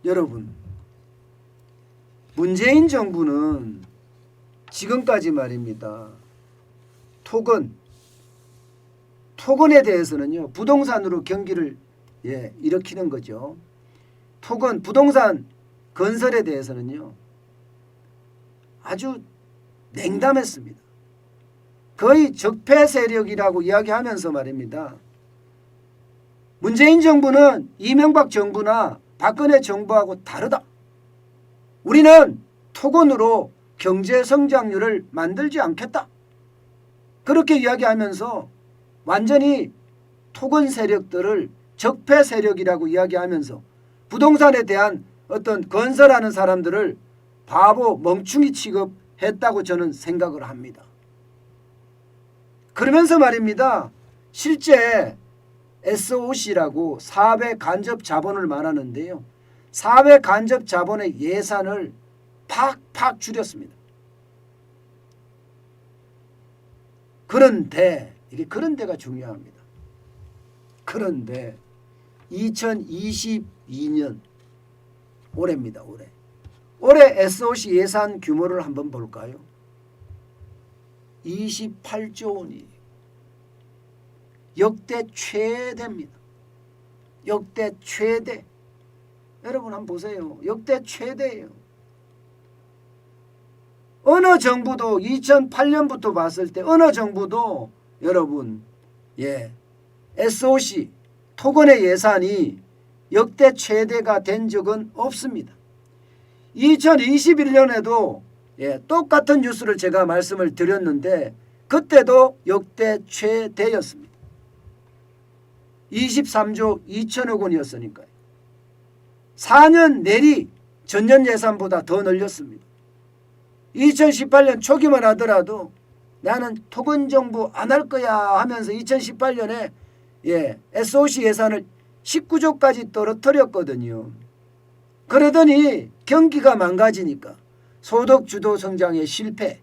여러분, 문재인 정부는 지금까지 말입니다. 토건에 대해서는요, 부동산으로 경기를 일으키는 거죠. 토건, 부동산 건설에 대해서는요, 아주 냉담했습니다. 거의 적폐 세력이라고 이야기하면서 말입니다. 문재인 정부는 이명박 정부나 박근혜 정부하고 다르다. 우리는 토건으로 경제 성장률을 만들지 않겠다. 그렇게 이야기하면서 완전히 토건 세력들을 적폐 세력이라고 이야기하면서 부동산에 대한 어떤 건설하는 사람들을 바보 멍충이 취급했다고 저는 생각을 합니다. 그러면서 말입니다. 실제 SOC라고 사회 간접 자본을 말하는데요. 사회 간접 자본의 예산을 팍팍 줄였습니다. 그런데 이게 그런데가 중요합니다. 그런데 2022년 올해입니다. 올해 SOC 예산 규모를 한번 볼까요? 28조 원이에요. 역대 최대입니다. 역대 최대. 여러분 한번 보세요. 역대 최대예요. 어느 정부도 2008년부터 봤을 때 어느 정부도 여러분 SOC 토건의 예산이 역대 최대가 된 적은 없습니다. 2021년에도 똑같은 뉴스를 제가 말씀을 드렸는데 그때도 역대 최대였습니다. 23조 2천억 원이었으니까요. 4년 내리 전년 예산보다 더 늘렸습니다. 2018년 초기만 하더라도 나는 토건 정부 안 할 거야 하면서 2018년에 SOC 예산을 19조까지 떨어뜨렸거든요. 그러더니 경기가 망가지니까 소득주도 성장의 실패,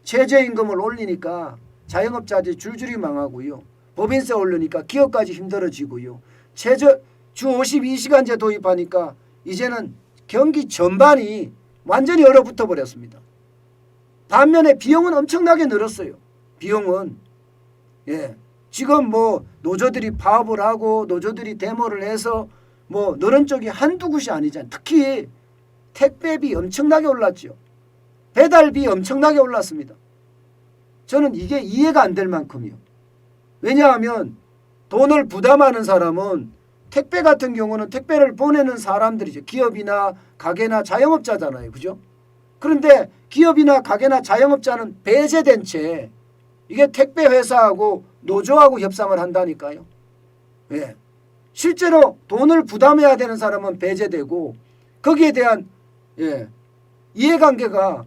최저임금을 올리니까 자영업자들이 줄줄이 망하고요. 법인세 올리니까 기업까지 힘들어지고요. 주 52시간제 도입하니까 이제는 경기 전반이 완전히 얼어붙어 버렸습니다. 반면에 비용은 엄청나게 늘었어요. 비용은 지금 노조들이 파업을 하고 노조들이 데모를 해서 늘은 쪽이 한두 곳이 아니잖아요. 특히 택배비 엄청나게 올랐죠. 배달비 엄청나게 올랐습니다. 저는 이게 이해가 안 될 만큼이요. 왜냐하면 돈을 부담하는 사람은 택배 같은 경우는 택배를 보내는 사람들이죠. 기업이나 가게나 자영업자잖아요. 그죠? 그런데 기업이나 가게나 자영업자는 배제된 채 이게 택배 회사하고 노조하고 협상을 한다니까요. 실제로 돈을 부담해야 되는 사람은 배제되고 거기에 대한 이해관계가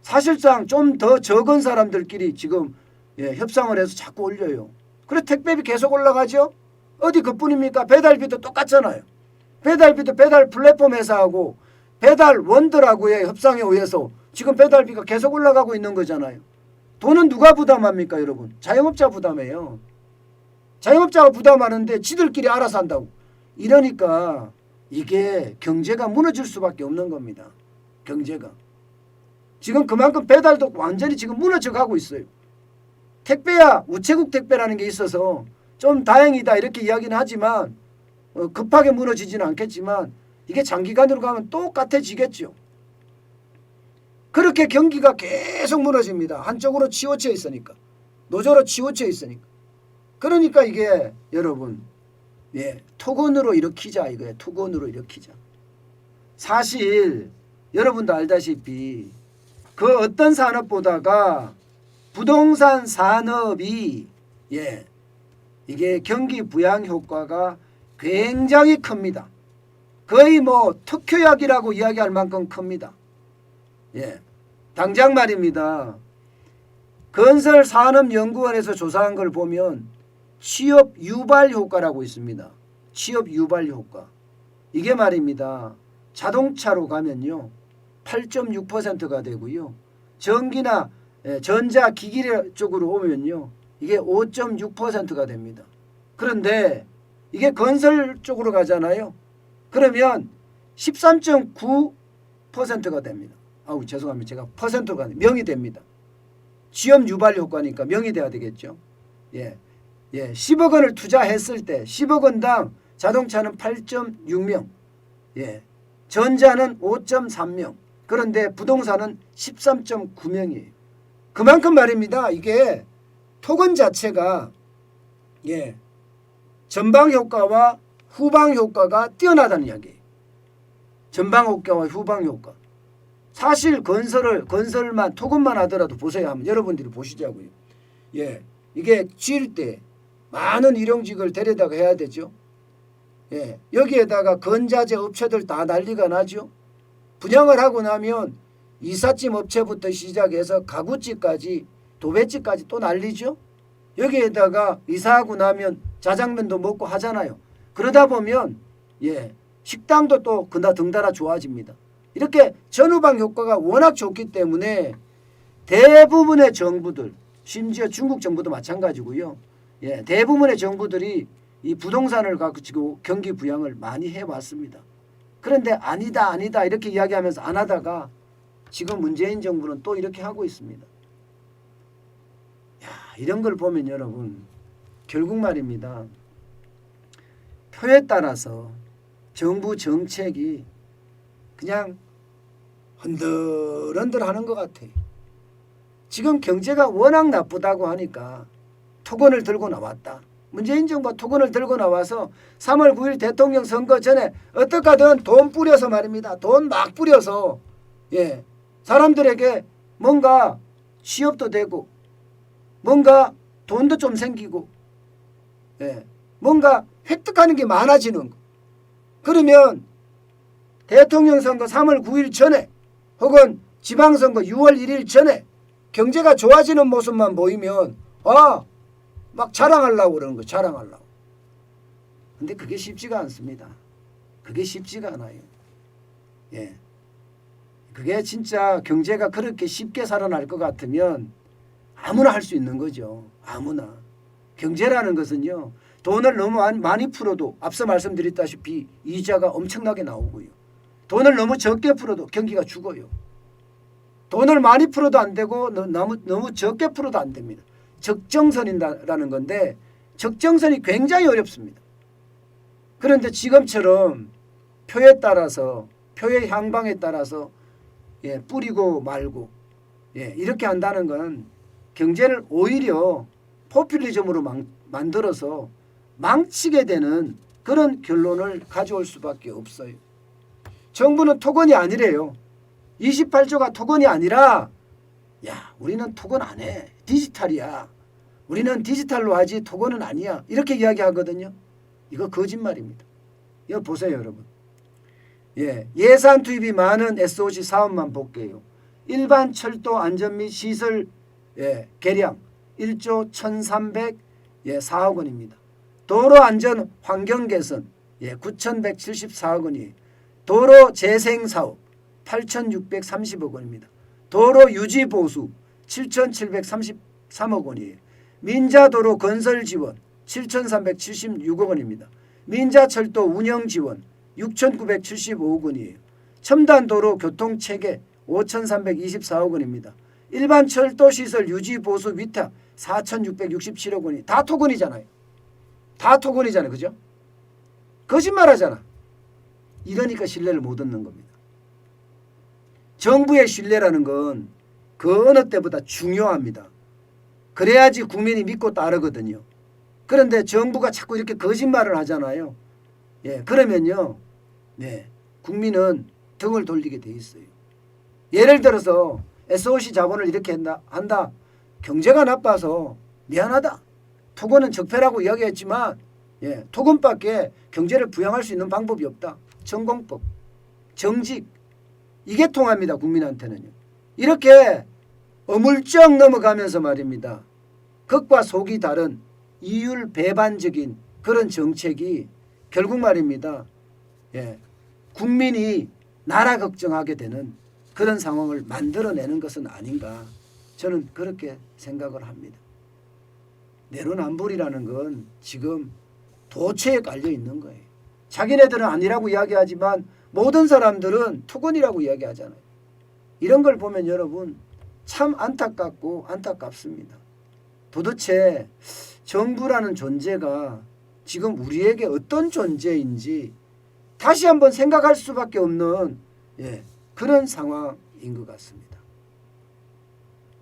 사실상 좀 더 적은 사람들끼리 지금 협상을 해서 자꾸 올려요. 그래서 택배비 계속 올라가죠. 어디 그뿐입니까? 배달비도 똑같잖아요. 배달비도 배달 플랫폼 회사하고 배달원들하고의 협상에 의해서 지금 배달비가 계속 올라가고 있는 거잖아요. 돈은 누가 부담합니까, 여러분? 자영업자 부담해요. 자영업자가 부담하는데 지들끼리 알아서 한다고. 이러니까 이게 경제가 무너질 수밖에 없는 겁니다. 경제가. 지금 그만큼 배달도 완전히 지금 무너져 가고 있어요. 택배야 우체국 택배라는 게 있어서 좀 다행이다 이렇게 이야기는 하지만 급하게 무너지지는 않겠지만 이게 장기간으로 가면 똑같아지겠죠. 그렇게 경기가 계속 무너집니다. 한쪽으로 치우쳐 있으니까. 노조로 치우쳐 있으니까. 그러니까 이게 여러분 토건으로 일으키자 이거예요. 토건으로 일으키자. 사실 여러분도 알다시피 그 어떤 산업보다가 부동산 산업이 이게 경기 부양 효과가 굉장히 큽니다. 거의 특효약이라고 이야기할 만큼 큽니다. 당장 말입니다. 건설산업연구원에서 조사한 걸 보면 취업 유발 효과라고 있습니다. 취업 유발 효과. 이게 말입니다. 자동차로 가면요. 8.6%가 되고요. 전기나 전자기기 쪽으로 오면요. 이게 5.6%가 됩니다. 그런데 이게 건설 쪽으로 가잖아요. 그러면 13.9%가 됩니다. 아우 죄송합니다. 제가 퍼센트가 명이 됩니다. 취업 유발 효과니까 명이 돼야 되겠죠. 예. 10억 원을 투자했을 때 10억 원당 자동차는 8.6명, 예. 전자는 5.3명, 그런데 부동산은 13.9명이에요. 그만큼 말입니다. 이게 토건 자체가 전방 효과와 후방 효과가 뛰어나다는 이야기예요. 전방 효과와 후방 효과. 사실 건설만 토건만 하더라도 보세요. 한번 여러분들이 보시자고요. 이게 지을 때 많은 일용직을 데려다가 해야 되죠. 여기에다가 건자재 업체들 다 난리가 나죠. 분양을 하고 나면 이삿짐 업체부터 시작해서 가구집까지 도배집까지 또 난리죠. 여기에다가 이사하고 나면 자장면도 먹고 하잖아요. 그러다 보면 식당도 또 덩달아 좋아집니다. 이렇게 전후방 효과가 워낙 좋기 때문에 대부분의 정부들, 심지어 중국 정부도 마찬가지고요. 대부분의 정부들이 이 부동산을 가지고 경기 부양을 많이 해왔습니다. 그런데 아니다 이렇게 이야기하면서 안 하다가 지금 문재인 정부는 또 이렇게 하고 있습니다. 이런 걸 보면 여러분 결국 말입니다. 표에 따라서 정부 정책이 그냥 흔들흔들하는 것 같아요. 지금 경제가 워낙 나쁘다고 하니까 토건을 들고 나왔다. 문재인 정부가 토건을 들고 나와서 3월 9일 대통령 선거 전에 어떻게든 돈 뿌려서 말입니다. 돈 막 뿌려서 사람들에게 뭔가 취업도 되고 뭔가 돈도 좀 생기고 뭔가 획득하는 게 많아지는 거. 그러면 대통령 선거 3월 9일 전에 혹은 지방선거 6월 1일 전에 경제가 좋아지는 모습만 보이면 막 자랑하려고 그러는 거예요. 자랑하려고. 근데 그게 쉽지가 않습니다. 그게 쉽지가 않아요. 그게 진짜 경제가 그렇게 쉽게 살아날 것 같으면 아무나 할 수 있는 거죠. 아무나. 경제라는 것은요. 돈을 너무 많이 풀어도 앞서 말씀드렸다시피 이자가 엄청나게 나오고요. 돈을 너무 적게 풀어도 경기가 죽어요. 돈을 많이 풀어도 안 되고 너무 적게 풀어도 안 됩니다. 적정선이라는 건데 적정선이 굉장히 어렵습니다. 그런데 지금처럼 표에 따라서 표의 향방에 따라서 뿌리고 말고 이렇게 한다는 건 경제를 오히려 포퓰리즘으로 만들어서 망치게 되는 그런 결론을 가져올 수밖에 없어요. 정부는 토건이 아니래요. 28조가 토건이 아니라 우리는 토건 안 해. 디지털이야. 우리는 디지털로 하지 토건은 아니야. 이렇게 이야기하거든요. 이거 거짓말입니다. 이거 보세요 여러분. 예산 투입이 많은 SOC 사업만 볼게요. 일반 철도 안전 및 시설 개량 1조 1,304억 원입니다. 도로 안전 환경 개선 9,174억 원이에요. 도로 재생 사업 8,630억 원입니다. 도로 유지 보수 7,733억 원이에요. 민자도로 건설 지원 7,376억 원입니다. 민자철도 운영 지원 6,975억 원이에요. 첨단도로 교통체계 5,324억 원입니다. 일반 철도시설 유지 보수 위탁 4,667억 원이 다 토건이잖아요. 다 토건이잖아요. 그죠? 거짓말하잖아. 이러니까 신뢰를 못 얻는 겁니다. 정부의 신뢰라는 건 그 어느 때보다 중요합니다. 그래야지 국민이 믿고 따르거든요. 그런데 정부가 자꾸 이렇게 거짓말을 하잖아요. 그러면요. 국민은 등을 돌리게 돼 있어요. 예를 들어서 SOC 자본을 이렇게 한다. 경제가 나빠서 미안하다. 토건은 적폐라고 이야기했지만 토건밖에 경제를 부양할 수 있는 방법이 없다. 전공법, 정직 이게 통합니다. 국민한테는요. 이렇게 어물쩍 넘어가면서 말입니다. 겉과 속이 다른 이율 배반적인 그런 정책이 결국 말입니다. 국민이 나라 걱정하게 되는 그런 상황을 만들어내는 것은 아닌가 저는 그렇게 생각을 합니다. 내로남불이라는 건 지금 도처에 깔려 있는 거예요. 자기네들은 아니라고 이야기하지만 모든 사람들은 투곤이라고 이야기하잖아요. 이런 걸 보면 여러분 참 안타깝고 안타깝습니다. 도대체 정부라는 존재가 지금 우리에게 어떤 존재인지 다시 한번 생각할 수밖에 없는 그런 상황인 것 같습니다.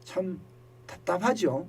참 답답하죠.